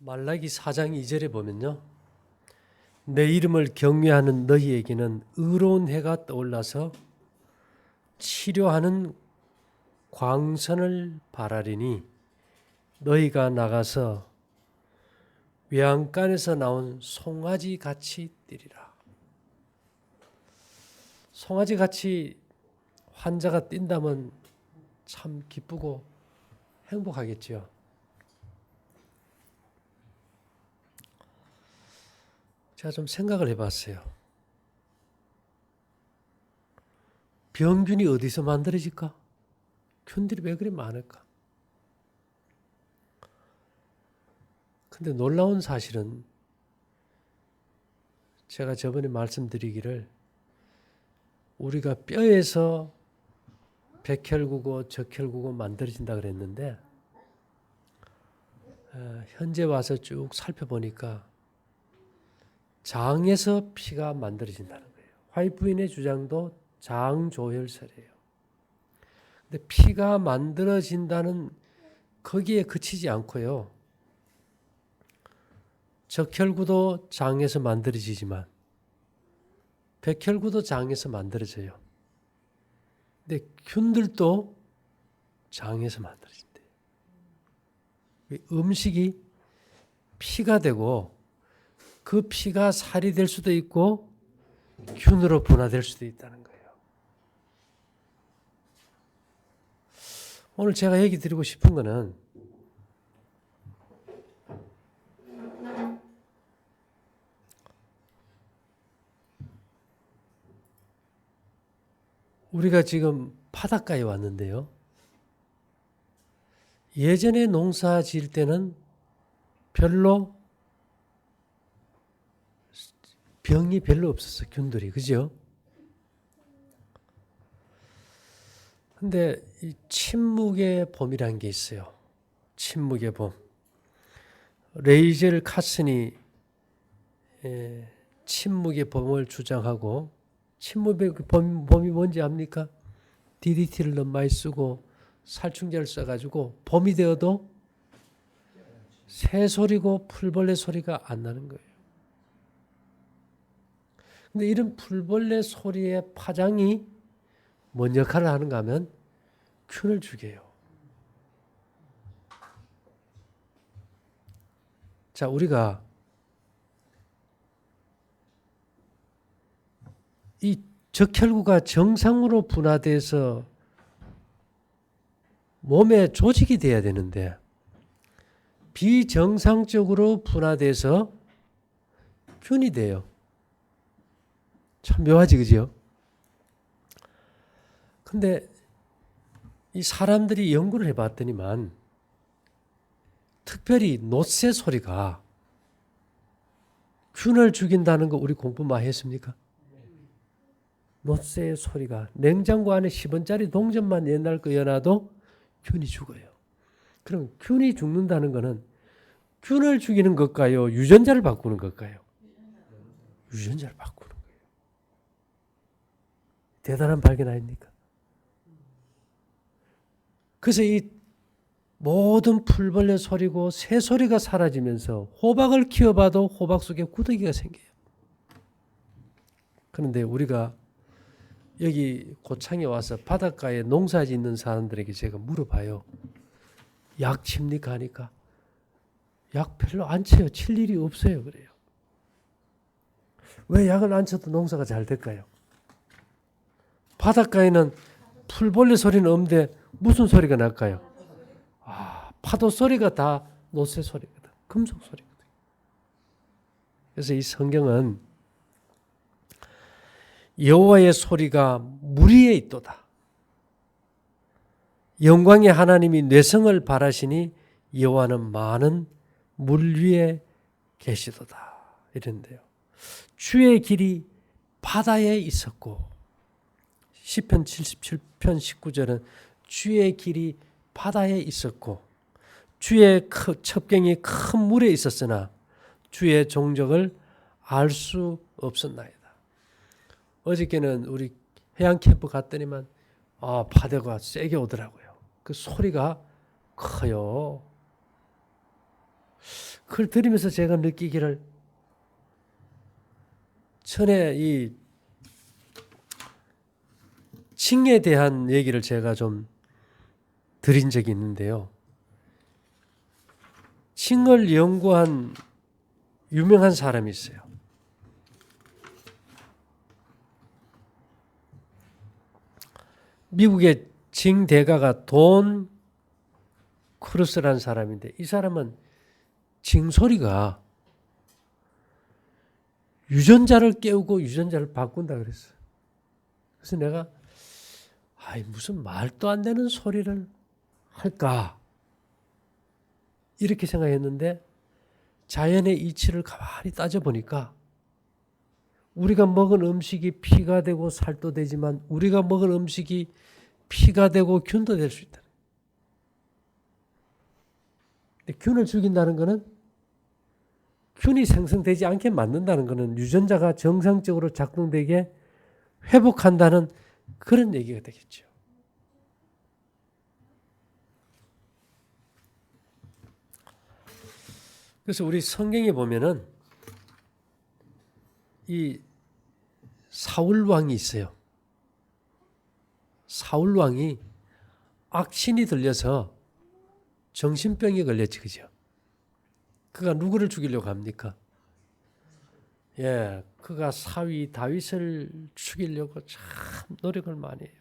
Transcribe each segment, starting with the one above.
말라기 4장 2절에 보면요. 내 이름을 경외하는 너희에게는 의로운 해가 떠올라서 치료하는 광선을 바라리니 너희가 나가서 외양간에서 나온 송아지 같이 뛰리라. 송아지 같이 환자가 뛴다면 참 기쁘고 행복하겠지요. 제가 좀 생각을 해봤어요. 병균이 어디서 만들어질까? 균들이 왜 그리 많을까? 근데 놀라운 사실은 제가 저번에 말씀드리기를 우리가 뼈에서 백혈구고 적혈구고 만들어진다 그랬는데 현재 와서 쭉 살펴보니까 장에서 피가 만들어진다는 거예요. 화이트 부인의 주장도 장조혈설이에요. 근데 피가 만들어진다는 거기에 그치지 않고요. 적혈구도 장에서 만들어지지만 백혈구도 장에서 만들어져요. 근데 균들도 장에서 만들어진대요. 음식이 피가 되고 그 피가 살이 될 수도 있고 균으로 분화될 수도 있다는 거예요. 오늘 제가 얘기 드리고 싶은 거는 우리가 지금 바닷가에 왔는데요. 예전에 농사 지을 때는 별로 병이 별로 없었어, 균들이. 그죠? 근데 이 침묵의 봄이라는 게 있어요. 침묵의 봄. 레이젤 카슨이 침묵의 봄을 주장하고 침묵의 봄이 뭔지 압니까? DDT를 너무 많이 쓰고 살충제를 써가지고 봄이 되어도 새소리고 풀벌레 소리가 안 나는 거예요. 근데 이런 풀벌레 소리의 파장이 뭔 역할을 하는가 하면 균을 죽여요. 자, 우리가 이 적혈구가 정상으로 분화돼서 몸에 조직이 돼야 되는데 비정상적으로 분화돼서 균이 돼요. 참 묘하지, 그죠? 근데 이 사람들이 연구를 해봤더니만 특별히 노새 소리가 균을 죽인다는 거 우리 공부 많이 했습니까? 노새의 소리가 냉장고 안에 10원짜리 동전만 옛날 거 여놔도 균이 죽어요. 그럼 균이 죽는다는 것은 균을 죽이는 것까요? 유전자를 바꾸는 것까요? 유전자를 바꾸는 거예요. 대단한 발견 아닙니까? 그래서 이 모든 풀벌레 소리고 새 소리가 사라지면서 호박을 키워봐도 호박 속에 구더기가 생겨요. 그런데 우리가 여기 고창에 와서 바닷가에 농사 짓는 사람들에게 제가 물어봐요. 약 칩니까 하니까 약 별로 안 쳐요. 칠 일이 없어요. 그래요. 왜 약을 안 쳐도 농사가 잘 될까요? 바닷가에는 풀벌레 소리는 없는데 무슨 소리가 날까요? 파도 소리가 다 노새 소리거든. 금속 소리거든. 그래서 이 성경은 여호와의 소리가 물 위에 있도다. 영광의 하나님이 뇌성을 바라시니 여호와는 많은 물 위에 계시도다. 이런데요. 주의 길이 바다에 있었고 시편 77편 19절은 주의 길이 바다에 있었고 주의 첩경이 큰 물에 있었으나 주의 종적을 알 수 없었나이다. 어저께는 우리 해양 캠프 갔더니만 파도가 세게 오더라고요. 그 소리가 커요. 그걸 들으면서 제가 느끼기를 전에 이 칭에 대한 얘기를 제가 좀 드린 적이 있는데요. 칭을 연구한 유명한 사람이 있어요. 미국의 칭 대가가 돈 크루스라는 사람인데 이 사람은 칭 소리가 유전자를 깨우고 유전자를 바꾼다 그랬어요. 그래서 내가 무슨 말도 안 되는 소리를 할까 이렇게 생각했는데 자연의 이치를 가만히 따져보니까 우리가 먹은 음식이 피가 되고 살도 되지만 우리가 먹은 음식이 피가 되고 균도 될 수 있다. 근데 균을 죽인다는 것은 균이 생성되지 않게 만든다는 것은 유전자가 정상적으로 작동되게 회복한다는 그런 얘기가 되겠죠. 그래서 우리 성경에 보면은 이 사울 왕이 있어요. 사울 왕이 악신이 들려서 정신병에 걸렸지, 그죠? 그가 누구를 죽이려고 합니까? 그가 사위 다윗을 죽이려고 참 노력을 많이 해요.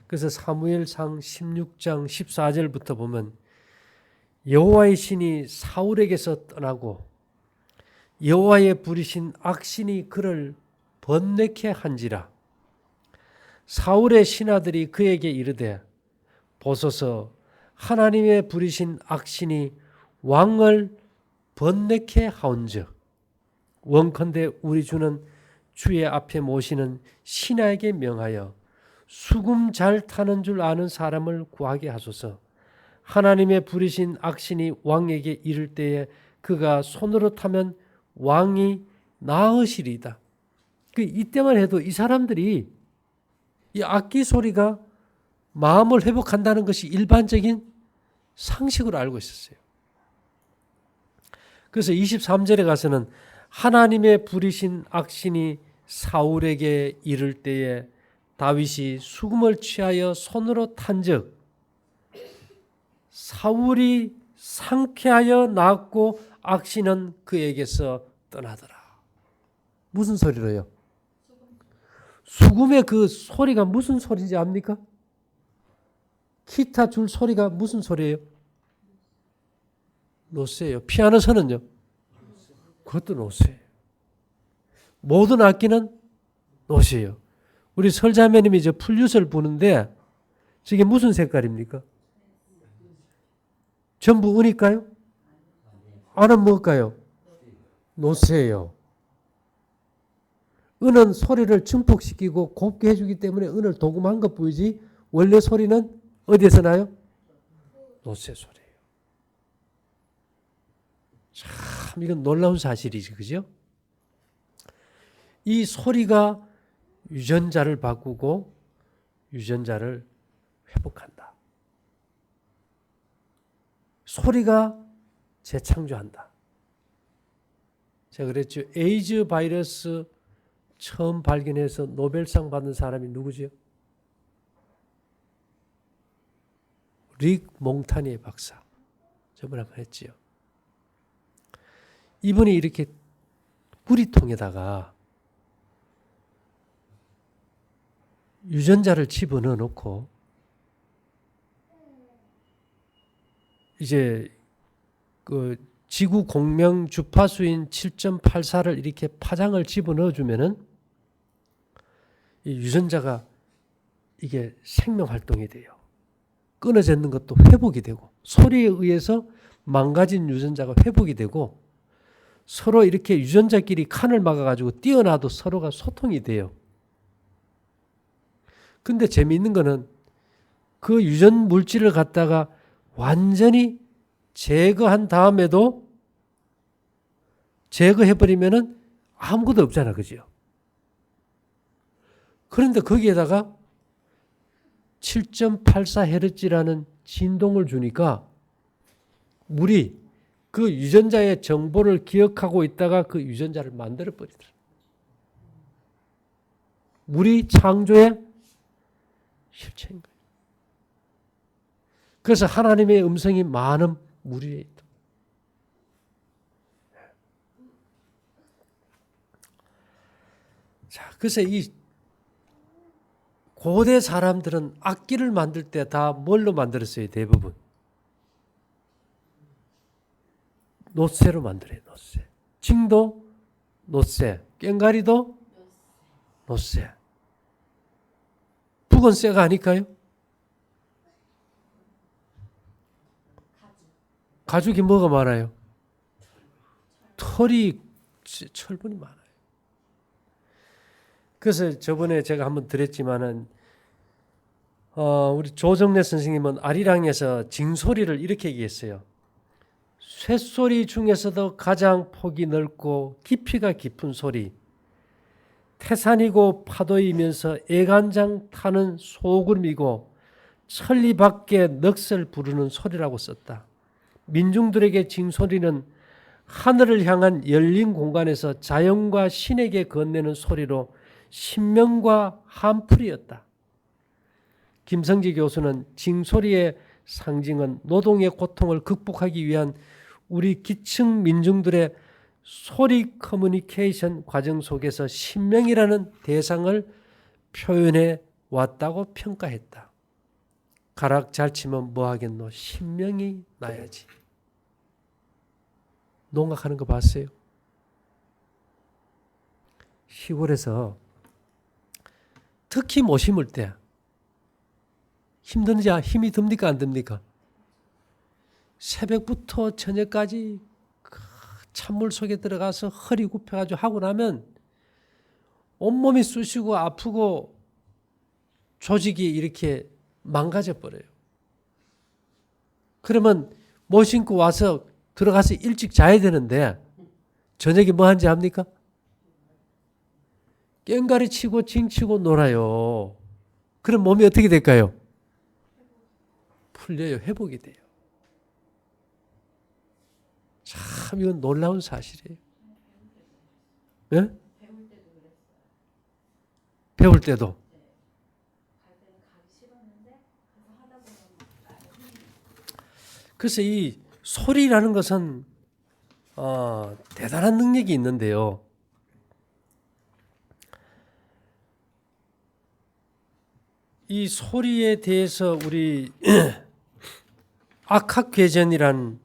그래서 사무엘상 16장 14절부터 보면 여호와의 신이 사울에게서 떠나고 여호와의 부리신 악신이 그를 번뇌케 한지라. 사울의 신하들이 그에게 이르되 보소서 하나님의 부리신 악신이 왕을 번뇌케 하온즉 원컨대 우리 주는 주의 앞에 모시는 신하에게 명하여 수금 잘 타는 줄 아는 사람을 구하게 하소서. 하나님의 부리신 악신이 왕에게 이를 때에 그가 손으로 타면 왕이 나으시리이다. 이때만 해도 이 사람들이 이 악기 소리가 마음을 회복한다는 것이 일반적인 상식으로 알고 있었어요. 그래서 23절에 가서는 하나님의 부리신 악신이 사울에게 이를 때에 다윗이 수금을 취하여 손으로 탄즉 사울이 상쾌하여 나았고 악신은 그에게서 떠나더라. 무슨 소리로요? 수금의 그 소리가 무슨 소리인지 압니까? 기타 줄 소리가 무슨 소리예요? 노세예요. 피아노 선은요? 그것도 노세예요. 모든 악기는 노세예요. 우리 설자매님이 저 플룻을 부는데 저게 무슨 색깔입니까? 전부 은일까요? 안은 뭘까요? 노세예요. 은은 소리를 증폭시키고 곱게 해주기 때문에 은을 도금한 것 보이지 원래 소리는 어디에서 나요? 노세 소리예요. 참 이건 놀라운 사실이지, 그죠? 이 소리가 유전자를 바꾸고 유전자를 회복한다. 소리가 재창조한다. 제가 그랬죠. 에이즈 바이러스 처음 발견해서 노벨상 받은 사람이 누구죠? 릭 몽타니의 박사. 저번에 한번 했지요. 이분이 이렇게 뿌리통에다가 유전자를 집어넣어 놓고 이제 그 지구 공명 주파수인 7.84를 이렇게 파장을 집어넣어 주면은 이 유전자가 이게 생명 활동이 돼요. 끊어져 있는 것도 회복이 되고 소리에 의해서 망가진 유전자가 회복이 되고 서로 이렇게 유전자끼리 칸을 막아가지고 뛰어나도 서로가 소통이 돼요. 근데 재미있는 거는 그 유전 물질을 갖다가 완전히 제거한 다음에도 제거해버리면은 아무것도 없잖아. 그죠? 그런데 거기에다가 7.84Hz라는 진동을 주니까 물이 그 유전자의 정보를 기억하고 있다가 그 유전자를 만들어 버리더라. 물이 창조의 실체인 거예요. 그래서 하나님의 음성이 많은 물 위에 있다. 자, 그래서 이 고대 사람들은 악기를 만들 때 다 뭘로 만들었어요? 대부분 놋쇠로 만들어요. 놋쇠. 징도 놋쇠, 꽹가리도 놋쇠. 북은 쇠가 아닐까요? 가죽이 뭐가 많아요? 털이, 철분이 많아요. 그래서 저번에 제가 한번 드렸지만은 우리 조정래 선생님은 아리랑에서 징소리를 이렇게 얘기했어요. 쇳소리 중에서도 가장 폭이 넓고 깊이가 깊은 소리, 태산이고 파도이면서 애간장 타는 소구름이고 천리 밖에 넋을 부르는 소리라고 썼다. 민중들에게 징소리는 하늘을 향한 열린 공간에서 자연과 신에게 건네는 소리로 신명과 한풀이었다. 김성지 교수는 징소리의 상징은 노동의 고통을 극복하기 위한 우리 기층 민중들의 소리 커뮤니케이션 과정 속에서 신명이라는 대상을 표현해 왔다고 평가했다. 가락 잘 치면 뭐 하겠노? 신명이 나야지. 농악하는 거 봤어요? 시골에서 특히 못 심을 때 힘든지 힘이 듭니까 안 듭니까? 새벽부터 저녁까지 찬물 속에 들어가서 허리 굽혀가지고 하고 나면 온몸이 쑤시고 아프고 조직이 이렇게 망가져 버려요. 그러면 못 신고 와서 들어가서 일찍 자야 되는데 저녁에 뭐 하는지 압니까? 꽹가리 치고 징 치고 놀아요. 그럼 몸이 어떻게 될까요? 풀려요. 회복이 돼요. 참 이건 놀라운 사실이에요. 네? 배울 때도. 그래서 이 소리라는 것은 대단한 능력이 있는데요. 이 소리에 대해서 우리 악학괴전이란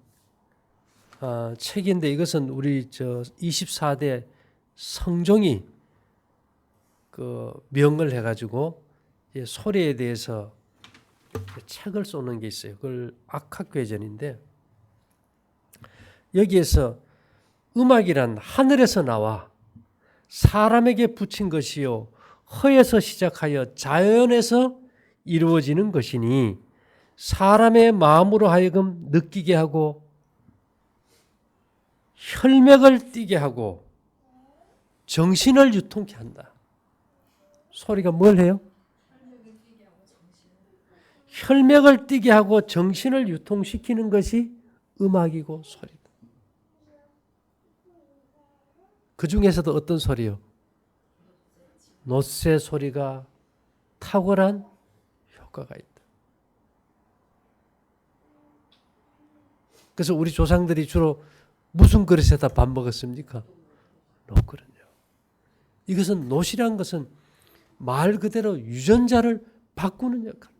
책인데 이것은 우리 24대 성종이 그 명을 해가지고 소리에 대해서 책을 쏘는 게 있어요. 그걸 악학괴전인데 여기에서 음악이란 하늘에서 나와 사람에게 붙인 것이요 허에서 시작하여 자연에서 이루어지는 것이니 사람의 마음으로 하여금 느끼게 하고 혈맥을 뛰게 하고 정신을 유통케 한다. 소리가 뭘 해요? 혈맥을 뛰게 하고 정신을 유통시키는 것이 음악이고 소리다. 그 중에서도 어떤 소리요? 놋새 소리가 탁월한 효과가 있다. 그래서 우리 조상들이 주로 무슨 그릇에다 밥 먹었습니까? 놋그릇이요. 이것은 놋이란 것은 말 그대로 유전자를 바꾸는 역할입니다.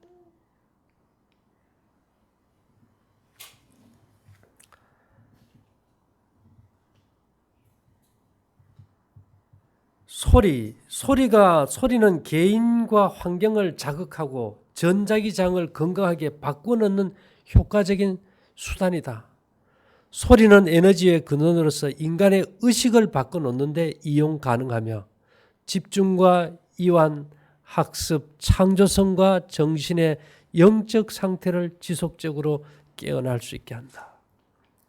소리는 개인과 환경을 자극하고 전자기장을 건강하게 바꿔놓는 효과적인 수단이다. 소리는 에너지의 근원으로서 인간의 의식을 바꿔놓는데 이용 가능하며 집중과 이완, 학습, 창조성과 정신의 영적 상태를 지속적으로 깨어날 수 있게 한다.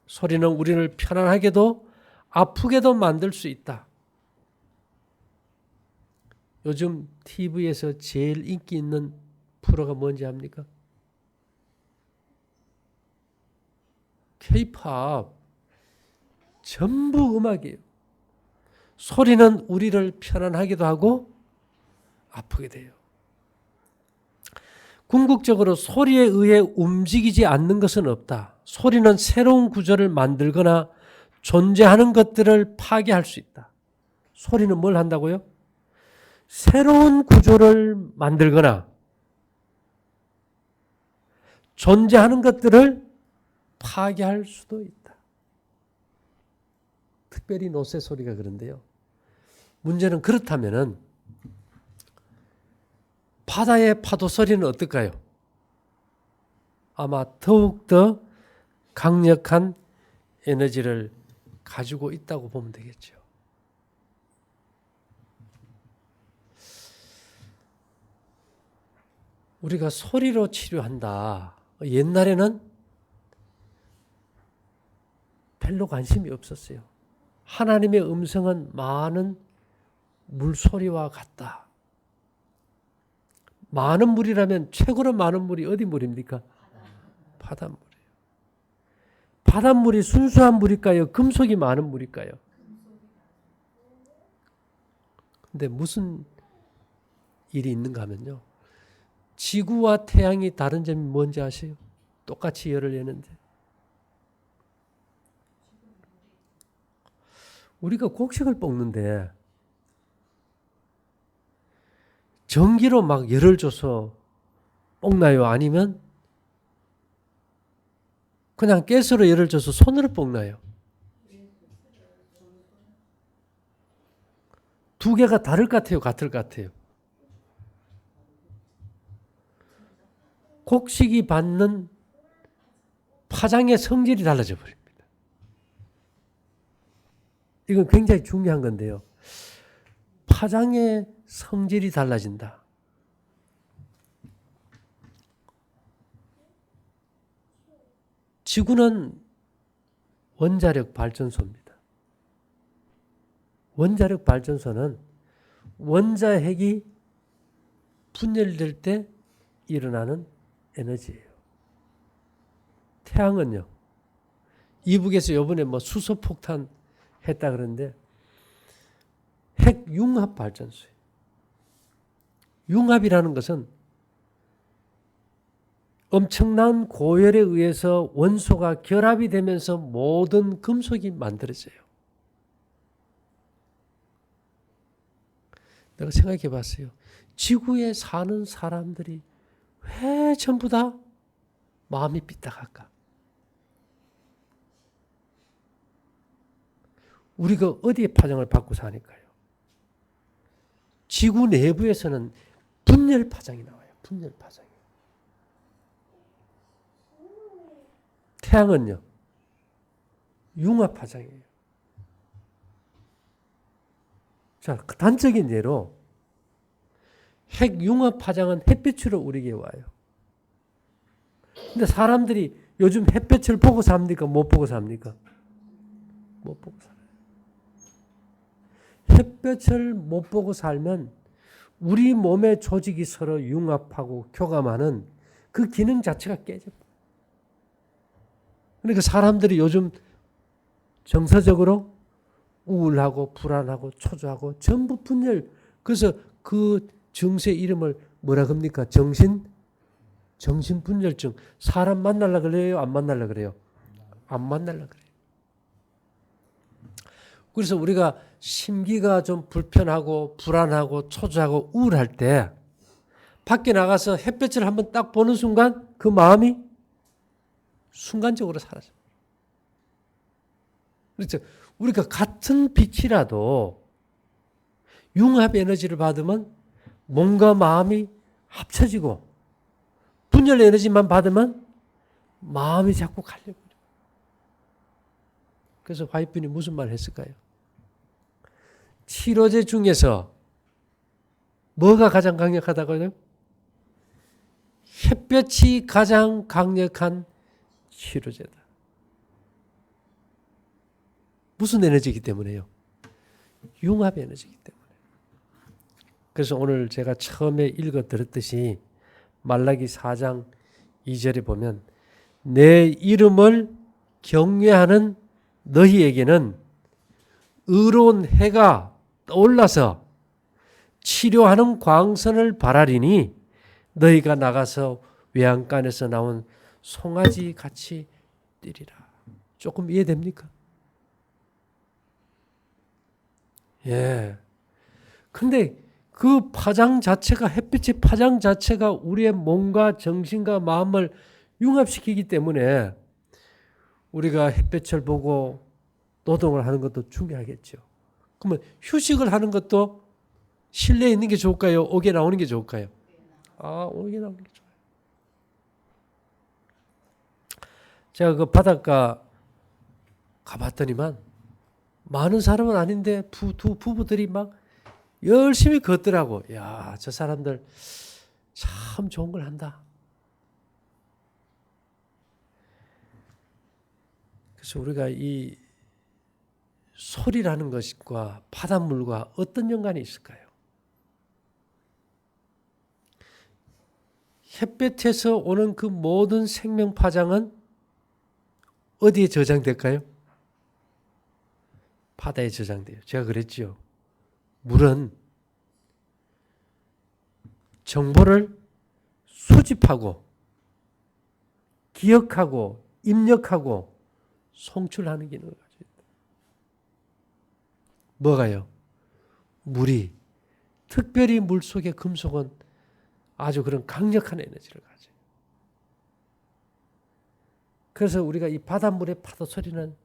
소리는 우리를 편안하게도 아프게도 만들 수 있다. 요즘 TV에서 제일 인기 있는 프로가 뭔지 압니까? K-팝. 전부 음악이에요. 소리는 우리를 편안하기도 하고 아프게 돼요. 궁극적으로 소리에 의해 움직이지 않는 것은 없다. 소리는 새로운 구조를 만들거나 존재하는 것들을 파괴할 수 있다. 소리는 뭘 한다고요? 새로운 구조를 만들거나 존재하는 것들을 파괴할 수도 있다. 특별히 노새 소리가 그런데요. 문제는 그렇다면은 바다의 파도 소리는 어떨까요? 아마 더욱더 강력한 에너지를 가지고 있다고 보면 되겠죠. 우리가 소리로 치료한다. 옛날에는 별로 관심이 없었어요. 하나님의 음성은 많은 물소리와 같다. 많은 물이라면 최고로 많은 물이 어디 물입니까? 바닷물이에요. 바닷물이 순수한 물일까요? 금속이 많은 물일까요? 근데 무슨 일이 있는가 하면요. 지구와 태양이 다른 점이 뭔지 아세요? 똑같이 열을 내는데. 우리가 곡식을 볶는데 전기로 막 열을 줘서 볶나요? 아니면 그냥 가스로 열을 줘서 손으로 볶나요? 두 개가 다를 것 같아요? 같을 것 같아요? 곡식이 받는 파장의 성질이 달라져 버립니다. 이건 굉장히 중요한 건데요. 파장의 성질이 달라진다. 지구는 원자력 발전소입니다. 원자력 발전소는 원자핵이 분열될 때 일어나는 에너지예요. 태양은요. 이북에서 이번에 뭐 수소폭탄 했다 그러는데 핵융합 발전소예요. 융합이라는 것은 엄청난 고열에 의해서 원소가 결합이 되면서 모든 금속이 만들어져요. 내가 생각해 봤어요. 지구에 사는 사람들이 왜 전부 다 마음이 삐딱할까? 우리가 어디에 파장을 받고 사니까요. 지구 내부에서는 분열 파장이 나와요. 분열 파장이. 태양은요. 융합 파장이에요. 자, 단적인 예로 핵융합 파장은 햇빛으로 우리에게 와요. 근데 사람들이 요즘 햇빛을 보고 삽니까? 못 보고 삽니까? 못 보고 살아요. 햇볕을 못 보고 살면 우리 몸의 조직이 서로 융합하고 교감하는 그 기능 자체가 깨져요. 그러니까 사람들이 요즘 정서적으로 우울하고 불안하고 초조하고 전부 분열. 그래서 그 증세 이름을 뭐라 합니까? 정신분열증. 사람 만나려고 그래요? 안 만나려고 그래요? 안 만나려고 그래요. 그래서 우리가 심기가 좀 불편하고 불안하고 초조하고 우울할 때 밖에 나가서 햇볕을 한번 딱 보는 순간 그 마음이 순간적으로 사라져요. 그렇죠. 우리가 같은 빛이라도 융합 에너지를 받으면 몸과 마음이 합쳐지고 분열 에너지만 받으면 마음이 자꾸 갈려버려요. 그래서 화이트분이 무슨 말을 했을까요? 치료제 중에서 뭐가 가장 강력하다고요? 햇볕이 가장 강력한 치료제다. 무슨 에너지이기 때문에요? 융합 에너지이기 때문에. 그래서 오늘 제가 처음에 읽어 드렸듯이 말라기 4장 2절에 보면 내 이름을 경외하는 너희에게는 의로운 해가 떠올라서 치료하는 광선을 바라리니 너희가 나가서 외양간에서 나온 송아지 같이 뛰리라. 조금 이해됩니까? 예. 근데 그 파장 자체가, 햇빛의 파장 자체가 우리의 몸과 정신과 마음을 융합시키기 때문에 우리가 햇빛을 보고 노동을 하는 것도 중요하겠죠. 그러면 휴식을 하는 것도 실내에 있는 게 좋을까요? 옥에 나오는 게 좋을까요? 옥에 나오는 게 좋아요. 제가 그 바닷가 가봤더니만 많은 사람은 아닌데 두 부부들이 막 열심히 걷더라고. 야, 저 사람들 참 좋은 걸 한다. 그래서 우리가 이 소리라는 것과 바닷물과 어떤 연관이 있을까요? 햇볕에서 오는 그 모든 생명 파장은 어디에 저장될까요? 바다에 저장돼요. 제가 그랬지요. 물은 정보를 수집하고 기억하고 입력하고 송출하는 기능을 가지고 있다. 뭐가요? 물이, 특별히 물 속의 금속은 아주 그런 강력한 에너지를 가져요. 그래서 우리가 이 바닷물의 파도 소리는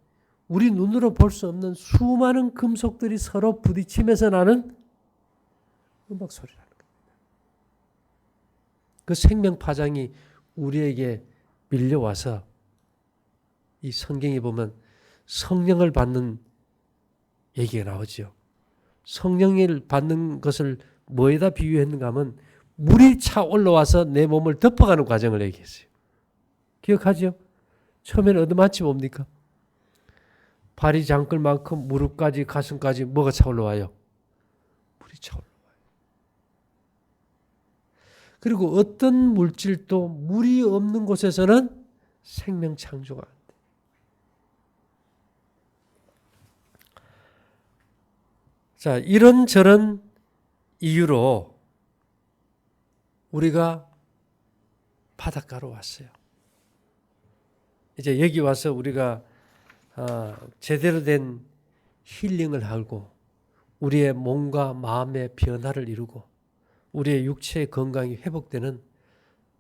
우리 눈으로 볼 수 없는 수많은 금속들이 서로 부딪히면서 나는 음악 소리라는 겁니다. 그 생명 파장이 우리에게 밀려와서 이 성경에 보면 성령을 받는 얘기가 나오죠. 성령을 받는 것을 뭐에다 비유했는가 하면 물이 차 올라와서 내 몸을 덮어가는 과정을 얘기했어요. 기억하죠? 처음에는 얻어맞지 뭡니까? 발이 장끌만큼 무릎까지 가슴까지 뭐가 차올라와요? 물이 차올라와요. 그리고 어떤 물질도 물이 없는 곳에서는 생명 창조가 안 돼. 자, 이런저런 이유로 우리가 바닷가로 왔어요. 이제 여기 와서 우리가 제대로 된 힐링을 하고 우리의 몸과 마음의 변화를 이루고 우리의 육체의 건강이 회복되는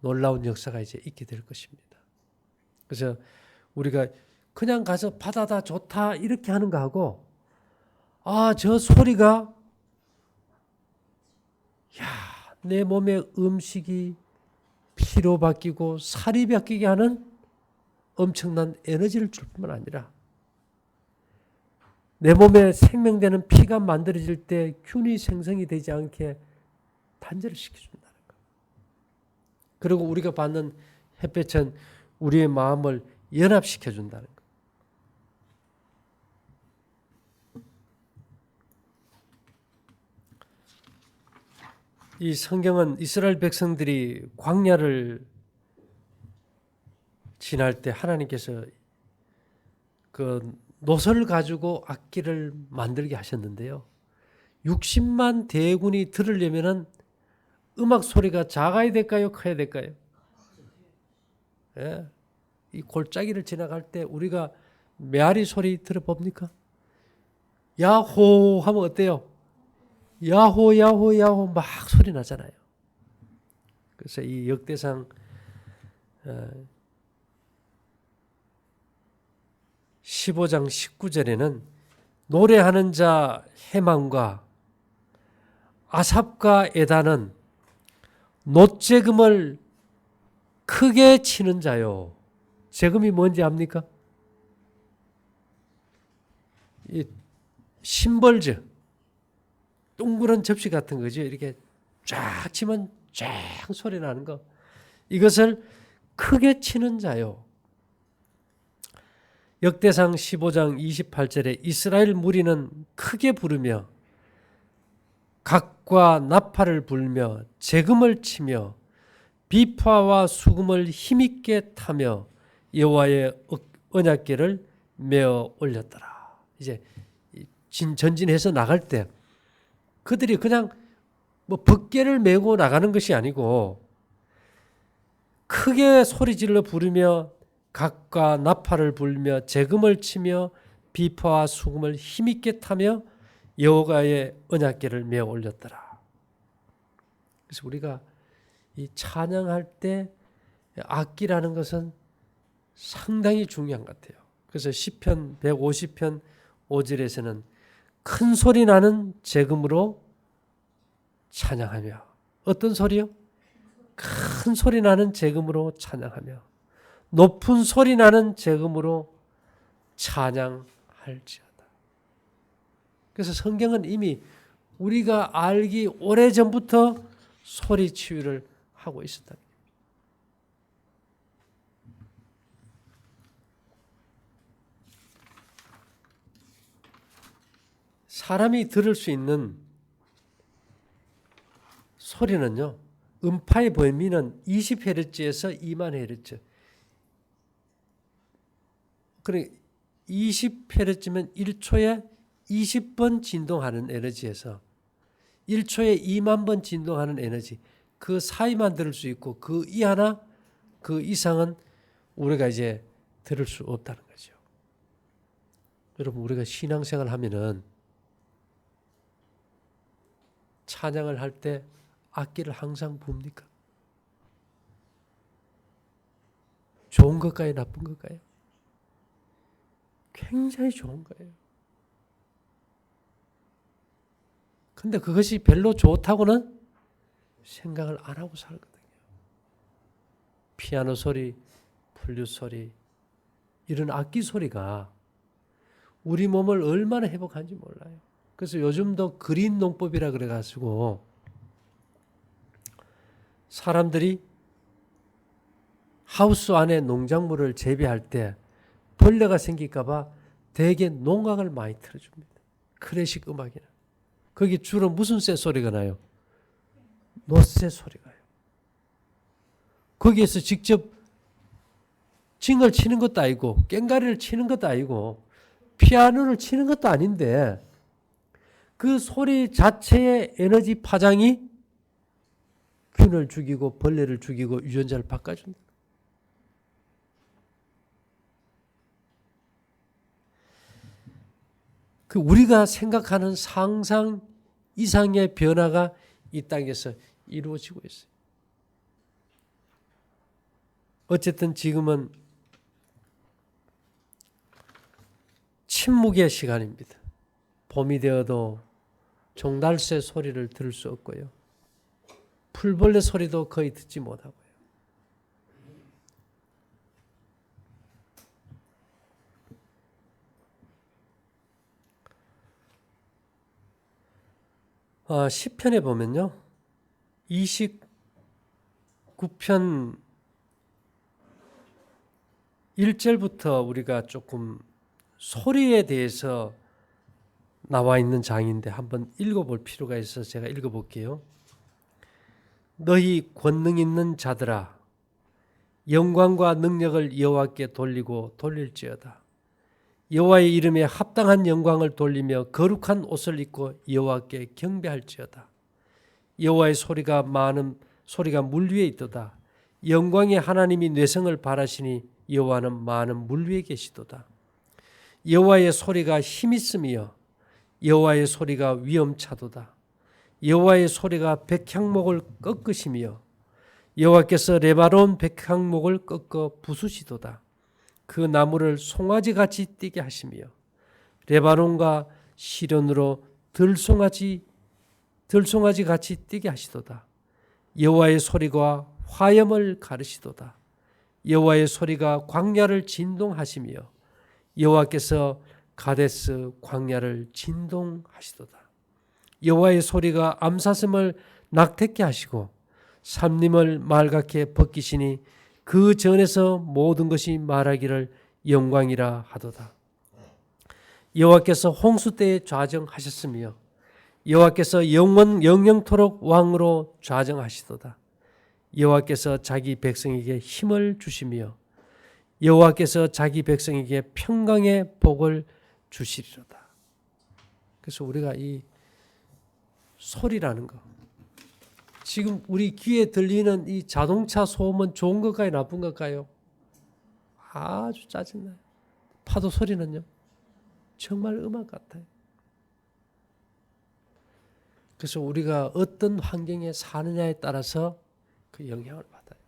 놀라운 역사가 이제 있게 될 것입니다. 그래서 우리가 그냥 가서 바다다 좋다 이렇게 하는 거 하고 저 소리가 내 몸의 음식이 피로 바뀌고 살이 바뀌게 하는 엄청난 에너지를 줄 뿐만 아니라 내 몸에 생명되는 피가 만들어질 때 균이 생성이 되지 않게 단절을 시켜준다는 것. 그리고 우리가 받는 햇볕은 우리의 마음을 연합시켜준다는 것. 이 성경은 이스라엘 백성들이 광야를 지날 때 하나님께서 그 노선을 가지고 악기를 만들게 하셨는데요. 60만 대군이 들으려면은 음악 소리가 작아야 될까요? 커야 될까요? 예. 이 골짜기를 지나갈 때 우리가 메아리 소리 들어봅니까? 야호 하면 어때요? 야호 야호 야호 막 소리 나잖아요. 그래서 이 역대상 15장 19절에는 노래하는 자 헤만과 아삽과 에다는 놋재금을 크게 치는 자요. 재금이 뭔지 압니까? 이 심벌즈, 둥그런 접시 같은 거죠. 이렇게 쫙 치면 쫙 소리 나는 거. 이것을 크게 치는 자요. 역대상 15장 28절에 이스라엘 무리는 크게 부르며 각과 나팔을 불며 재금을 치며 비파와 수금을 힘있게 타며 여호와의 언약궤를 메어 올렸더라. 이제 전진해서 나갈 때 그들이 그냥 뭐 벗개를 메고 나가는 것이 아니고 크게 소리질러 부르며 각과 나팔을 불며 재금을 치며 비파와 수금을 힘있게 타며 여호와의 언약궤를 메어 올렸더라. 그래서 우리가 이 찬양할 때 악기라는 것은 상당히 중요한 것 같아요. 그래서 시편 150편 5절에서는 큰 소리 나는 재금으로 찬양하며, 어떤 소리요? 큰 소리 나는 재금으로 찬양하며 높은 소리 나는 재금으로 찬양할지어다. 그래서 성경은 이미 우리가 알기 오래전부터 소리 치유를 하고 있었다. 사람이 들을 수 있는 소리는요, 음파의 범위는 20Hz에서 20,000Hz. 그러니까 20Hz면 1초에 20번 진동하는 에너지에서 1초에 2만 번 진동하는 에너지, 그 사이만 들을 수 있고 그 이하나 그 이상은 우리가 이제 들을 수 없다는 거죠. 여러분, 우리가 신앙생활 하면은 찬양을 할 때 악기를 항상 봅니까? 좋은 것까요? 나쁜 것까요? 굉장히 좋은 거예요. 근데 그것이 별로 좋다고는 생각을 안 하고 살거든요. 피아노 소리, 플룻 소리, 이런 악기 소리가 우리 몸을 얼마나 회복하는지 몰라요. 그래서 요즘도 그린 농법이라 그래가지고 사람들이 하우스 안에 농작물을 재배할 때 벌레가 생길까봐 대개 농악을 많이 틀어줍니다. 클래식 음악이나. 거기 주로 무슨 쇠 소리가 나요? 노쇠 소리가 나요. 거기에서 직접 징을 치는 것도 아니고 꽹과리를 치는 것도 아니고 피아노를 치는 것도 아닌데 그 소리 자체의 에너지 파장이 균을 죽이고 벌레를 죽이고 유전자를 바꿔준다. 그 우리가 생각하는 상상 이상의 변화가 이 땅에서 이루어지고 있어요. 어쨌든 지금은 침묵의 시간입니다. 봄이 되어도 종달새 소리를 들을 수 없고요. 풀벌레 소리도 거의 듣지 못하고요. 시편에 보면요. 29편 1절부터 우리가 조금 소리에 대해서 나와 있는 장인데 한번 읽어볼 필요가 있어서 제가 읽어볼게요. 너희 권능 있는 자들아, 영광과 능력을 여호와께 돌리고 돌릴지어다. 여호와의 이름에 합당한 영광을 돌리며 거룩한 옷을 입고 여호와께 경배할지어다. 여호와의 소리가 물 위에 있도다. 영광의 하나님이 뇌성을 바라시니 여호와는 많은 물 위에 계시도다. 여호와의 소리가 힘있으며 여호와의 소리가 위엄차도다. 여호와의 소리가 백향목을 꺾으시며 여호와께서 레바논 백향목을 꺾어 부수시도다. 그 나무를 송아지같이 뛰게 하시며 레바논과 시련으로 들송아지같이 뛰게 하시도다. 여호와의 소리가 화염을 가르시도다. 여호와의 소리가 광야를 진동하시며 여호와께서 가데스 광야를 진동하시도다. 여호와의 소리가 암사슴을 낙태케 하시고 삼림을 맑게 벗기시니 그 전에서 모든 것이 말하기를 영광이라 하도다. 여호와께서 홍수 때에 좌정하셨으며 여호와께서 영영토록 왕으로 좌정하시도다. 여호와께서 자기 백성에게 힘을 주시며 여호와께서 자기 백성에게 평강의 복을 주시리로다. 그래서 우리가 이 소리라는 거, 지금 우리 귀에 들리는 이 자동차 소음은 좋은 것까요, 나쁜 것까요? 아주 짜증나요. 파도 소리는요, 정말 음악 같아요. 그래서 우리가 어떤 환경에 사느냐에 따라서 그 영향을 받아요.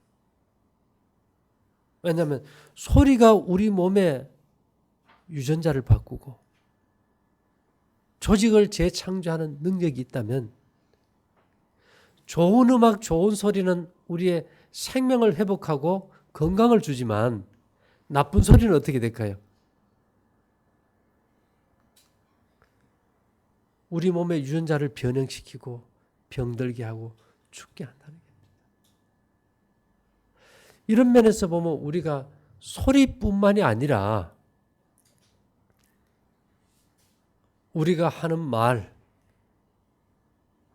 왜냐하면 소리가 우리 몸에 유전자를 바꾸고 조직을 재창조하는 능력이 있다면 좋은 음악, 좋은 소리는 우리의 생명을 회복하고 건강을 주지만 나쁜 소리는 어떻게 될까요? 우리 몸의 유전자를 변형시키고 병들게 하고 죽게 한다는 겁니다. 이런 면에서 보면 우리가 소리뿐만이 아니라 우리가 하는 말,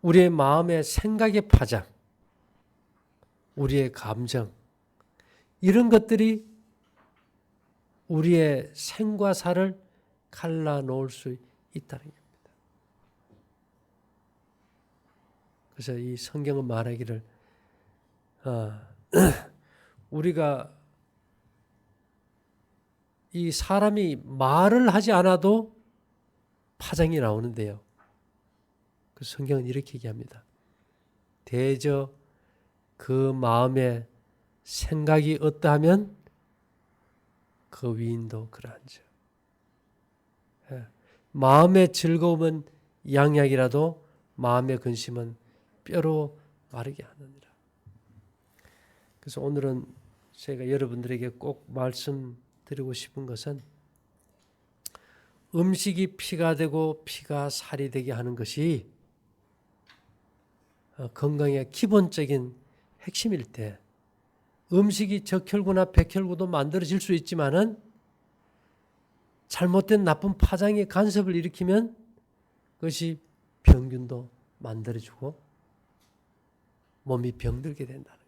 우리의 마음의 생각의 파장, 우리의 감정, 이런 것들이 우리의 생과 사를 갈라놓을 수 있다는 겁니다. 그래서 이 성경은 말하기를 우리가 이 사람이 말을 하지 않아도 파장이 나오는데요. 그 성경은 이렇게 얘기합니다. 대저 그 마음의 생각이 어떠하면 그 위인도 그러한즉. 마음의 즐거움은 양약이라도 마음의 근심은 뼈로 마르게 하느니라. 그래서 오늘은 제가 여러분들에게 꼭 말씀드리고 싶은 것은 음식이 피가 되고 피가 살이 되게 하는 것이 건강의 기본적인 핵심일 때 음식이 적혈구나 백혈구도 만들어질 수 있지만은 잘못된 나쁜 파장의 간섭을 일으키면 그것이 병균도 만들어주고 몸이 병들게 된다는 것.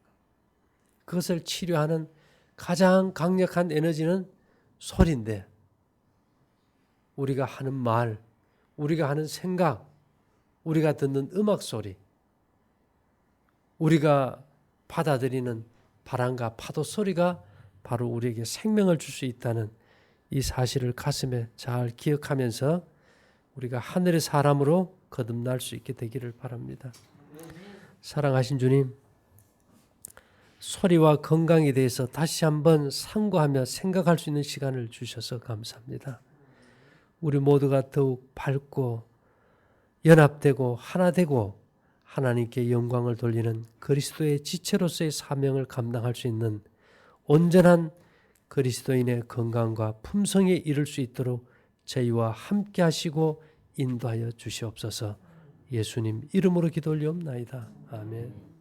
그것을 치료하는 가장 강력한 에너지는 소리인데 우리가 하는 말, 우리가 하는 생각, 우리가 듣는 음악 소리, 우리가 받아들이는 바람과 파도 소리가 바로 우리에게 생명을 줄 수 있다는 이 사실을 가슴에 잘 기억하면서 우리가 하늘의 사람으로 거듭날 수 있게 되기를 바랍니다. 사랑하신 주님, 소리와 건강에 대해서 다시 한번 상고하며 생각할 수 있는 시간을 주셔서 감사합니다. 우리 모두가 더욱 밝고 연합되고 하나 되고 하나님께 영광을 돌리는 그리스도의 지체로서의 사명을 감당할 수 있는 온전한 그리스도인의 건강과 품성에 이를 수 있도록 저희와 함께 하시고 인도하여 주시옵소서. 예수님 이름으로 기도 올리옵나이다. 아멘.